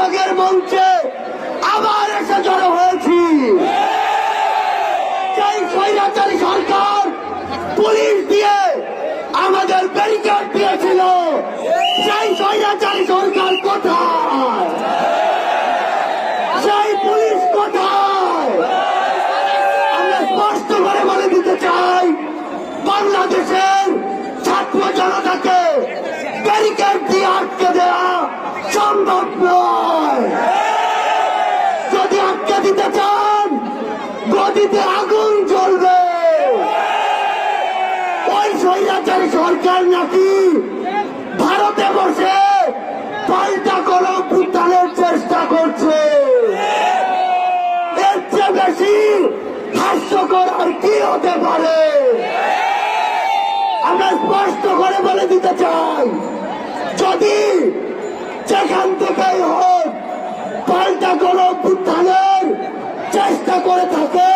শাহবাগের মঞ্চে আবার এসে জড়ো হয়েছি। সেই স্বৈরাচারী সরকার পুলিশ দিয়ে আমাদের ব্যারিকেড দিয়েছিল, সেই স্বৈরাচারী সরকার কোথায়? সেই পুলিশ কোথায়? আমরা স্পষ্ট করে বলে দিতে চাই, বাংলাদেশের ছাত্র জনতাকে ব্যারিকেড দিয়ে আটকে দেওয়া সম্ভব নয়। যদি আটকে দিতে চান, গদিতে আগুন জ্বলবে। ওই স্বৈরাচারী সরকার নাকি ভারতে বসে পাল্টা কোন অভ্যুত্থানের চেষ্টা করছে। এর চেয়ে বেশি হাস্যকর আর কি হতে পারে? আমরা স্পষ্ট করে বলে দিতে চাই, যদি যেখান থেকেই হোক পাল্টা কোন অভ্যুত্থানের চেষ্টা করে থাকে,